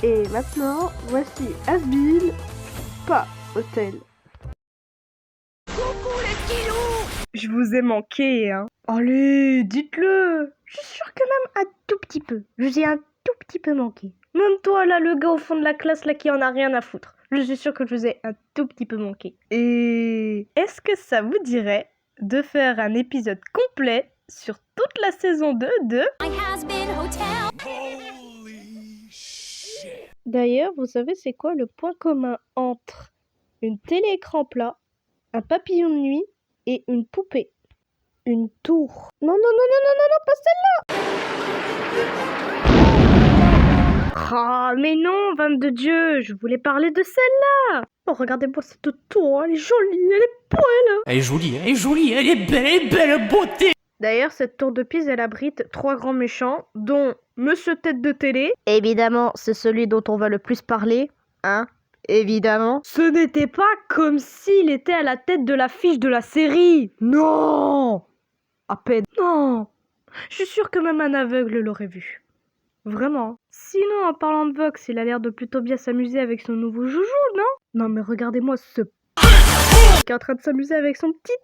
Et maintenant, voici Asbin, pas Hôtel. Coucou le petit loup! Je vous ai manqué, hein. Allez, dites-le. Je suis sûre que même un tout petit peu. Je vous ai un tout petit peu manqué. Même toi, là, le gars au fond de la classe, là, qui en a rien à foutre. Je suis sûre que je vous ai un tout petit peu manqué. Et est-ce que ça vous dirait de faire un épisode complet sur toute la saison 2 de... D'ailleurs, vous savez c'est quoi le point commun entre une télé-écran plat, un papillon de nuit et une poupée? Une tour. Non, pas celle-là! Ah, mais non, 22 Dieu, je voulais parler de celle-là! Oh, regardez-moi cette tour, elle est jolie, elle est belle! Elle est jolie, elle est belle beauté! D'ailleurs, cette tour de Pise, elle abrite 3 grands méchants, dont Monsieur Tête de Télé. Évidemment, c'est celui dont on va le plus parler, hein? Évidemment. Ce n'était pas comme s'il était à la tête de l'affiche de la série. Non! À peine. Non! Je suis sûre que même un aveugle l'aurait vu. Vraiment. Sinon, en parlant de Vox, il a l'air de plutôt bien s'amuser avec son nouveau joujou, non? Non, mais regardez-moi ce... qui est en train de s'amuser avec son petit...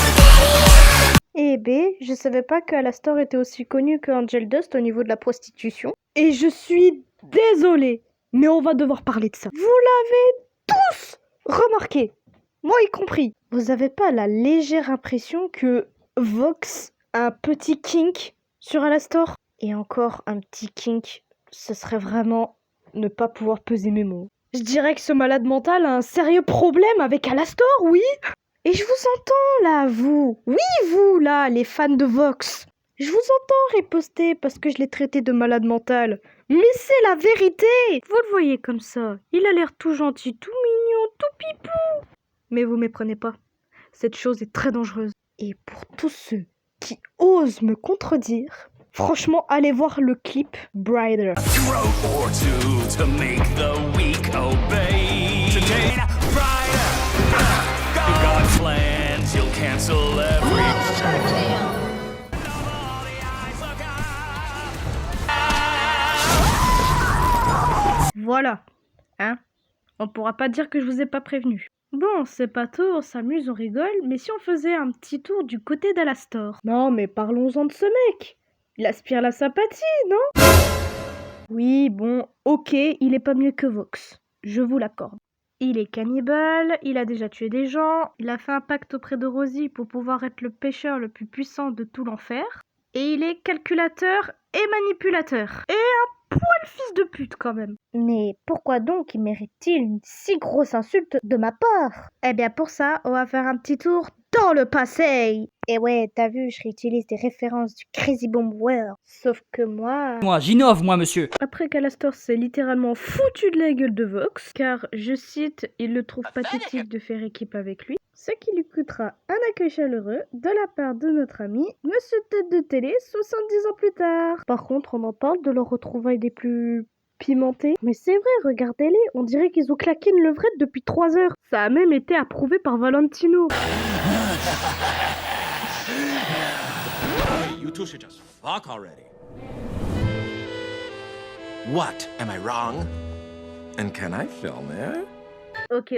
Et B, je savais pas qu'Alastor était aussi connu que Angel Dust au niveau de la prostitution. Et je suis désolée, mais on va devoir parler de ça. Vous l'avez tous remarqué, moi y compris. Vous avez pas la légère impression que Vox a un petit kink sur Alastor? Et encore un petit kink, ce serait vraiment ne pas pouvoir peser mes mots. Je dirais que ce malade mental a un sérieux problème avec Alastor, oui. Et je vous entends là, vous. Oui, vous là, les fans de Vox. Je vous entends riposter parce que je l'ai traité de malade mental. Mais c'est la vérité. Vous le voyez comme ça. Il a l'air tout gentil, tout mignon, tout pipou. Mais vous méprenez pas. Cette chose est très dangereuse. Et pour tous ceux qui osent me contredire, franchement, allez voir le clip Brighter. Voilà, hein? On pourra pas dire que je vous ai pas prévenu. Bon, c'est pas tout, on s'amuse, on rigole, mais si on faisait un petit tour du côté d'Alastor? Non, mais parlons-en de ce mec. Il aspire la sympathie, non? Oui, bon, ok, il est pas mieux que Vox. Je vous l'accorde. Il est cannibale, il a déjà tué des gens, il a fait un pacte auprès de Rosie pour pouvoir être le pêcheur le plus puissant de tout l'enfer, et il est calculateur et manipulateur. Et un poil fils de pute quand même. Mais pourquoi donc il mérite-t-il une si grosse insulte de ma part? Eh bien pour ça, on va faire un petit tour dans le passé. Et ouais, t'as vu, je réutilise des références du Crazy Bomb World. Sauf que moi... Moi, j'innove, moi, monsieur. Après qu'Alastor s'est littéralement foutu de la gueule de Vox, car, je cite, il le trouve pathétique de faire équipe avec lui, ce qui lui coûtera un accueil chaleureux de la part de notre ami Monsieur Tête de Télé 70 ans plus tard. Par contre, on en parle de leurs retrouvailles des plus... pimenté. Mais c'est vrai, regardez-les, on dirait qu'ils ont claqué une levrette depuis 3 heures. Ça a même été approuvé par Valentino. You two should just fuck already. What? Am I wrong? And can I film it? Ok.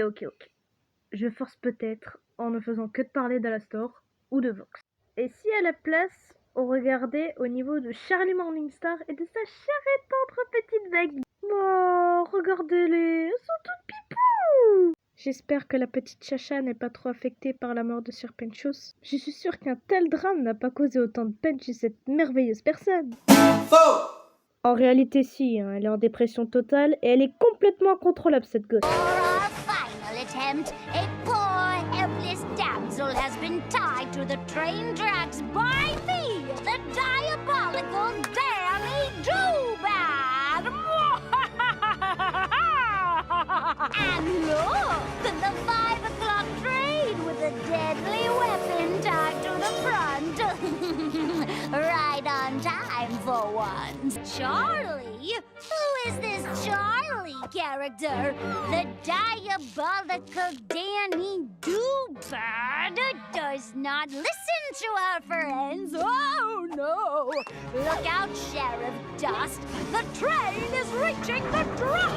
Je force peut-être en ne faisant que de parler d'Alastor ou de Vox. Et si à la place, on regardait au niveau de Charlie Morningstar et de sa chère et tendre petite vague. Oh, regardez-les, elles sont toutes pipou. J'espère que la petite Chacha n'est pas trop affectée par la mort de Sir Penchos. Je suis sûre qu'un tel drame n'a pas causé autant de peine chez cette merveilleuse personne. Faux! En réalité, si, hein, elle est en dépression totale et elle est complètement incontrôlable, cette gosse. Attempt, a poor, helpless damsel has been tied to the train tracks by me, the diabolical Danny Doobad. And look, the 5 o'clock train with a deadly weapon tied to the front. Right on time for once. Charlie? Who is this Charlie character? The diabolical Danny Doobad does not listen to her friends. Oh no! Look out, Sheriff Dust. The train is reaching the drop.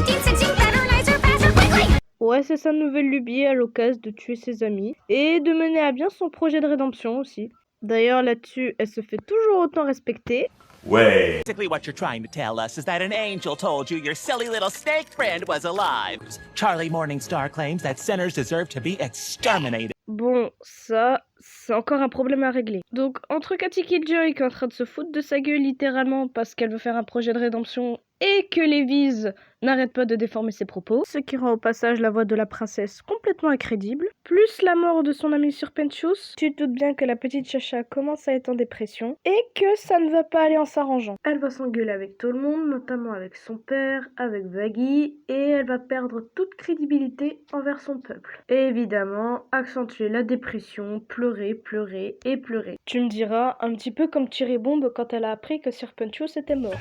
15, 16, better, nicer, faster, quickly! Ouais, c'est sa nouvelle lubie à l'occasion de tuer ses amis et de mener à bien son projet de rédemption aussi. D'ailleurs, là-dessus, elle se fait toujours autant respecter. Way. Basically, what you're trying to tell us is that an angel told you your silly little snake friend was alive. Charlie Morningstar claims that sinners deserve to be exterminated. Bon, ça, c'est encore un problème à régler. Donc, entre Cathy Killjoy qui est en train de se foutre de sa gueule littéralement parce qu'elle veut faire un projet de rédemption et que Lévise n'arrête pas de déformer ses propos, ce qui rend au passage la voix de la princesse complètement incrédible, plus la mort de son ami Serpentius, tu te doutes bien que la petite Chacha commence à être en dépression et que ça ne va pas aller en s'arrangeant. Elle va s'engueuler avec tout le monde, notamment avec son père, avec Vaggie, et elle va perdre toute crédibilité envers son peuple. Et évidemment, accentuer la dépression, pleurer, pleurer et pleurer. Tu me diras, un petit peu comme Cherry Bomb quand elle a appris que Serpentius était mort.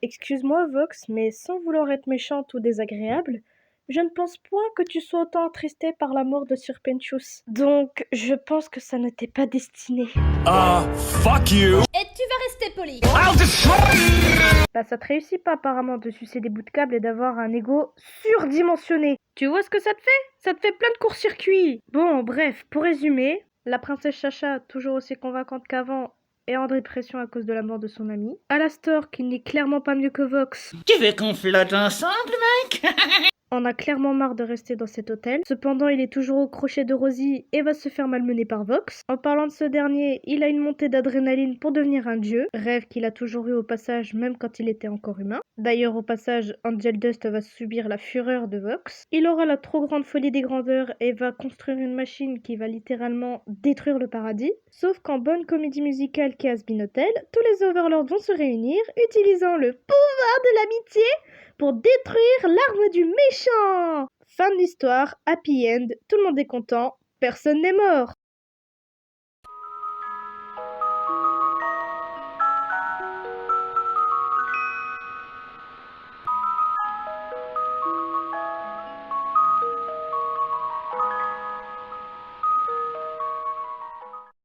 Excuse-moi Vox, mais sans vouloir être méchante ou désagréable, je ne pense point que tu sois autant attristé par la mort de Serpentius. Donc, je pense que ça ne t'est pas destiné. Fuck you. Et tu vas rester poli. Bah, ça te réussit pas apparemment de sucer des bouts de câble et d'avoir un ego surdimensionné. Tu vois ce que ça te fait? Ça te fait plein de court-circuits. Bon, bref, pour résumer, la princesse Chacha, toujours aussi convaincante qu'avant, est en dépression à cause de la mort de son ami. Alastor, qui n'est clairement pas mieux que Vox, Tu veux qu'on flotte ensemble, mec? en a clairement marre de rester dans cet hôtel. Cependant, il est toujours au crochet de Rosie et va se faire malmener par Vox. En parlant de ce dernier, il a une montée d'adrénaline pour devenir un dieu, rêve qu'il a toujours eu au passage même quand il était encore humain. D'ailleurs, au passage, Angel Dust va subir la fureur de Vox. Il aura la trop grande folie des grandeurs et va construire une machine qui va littéralement détruire le paradis. Sauf qu'en bonne comédie musicale qui est Has-Been Hotel, tous les Overlords vont se réunir, utilisant le pouvoir de l'amitié pour détruire l'arme du méchant. Fin de l'histoire, happy end, tout le monde est content, personne n'est mort.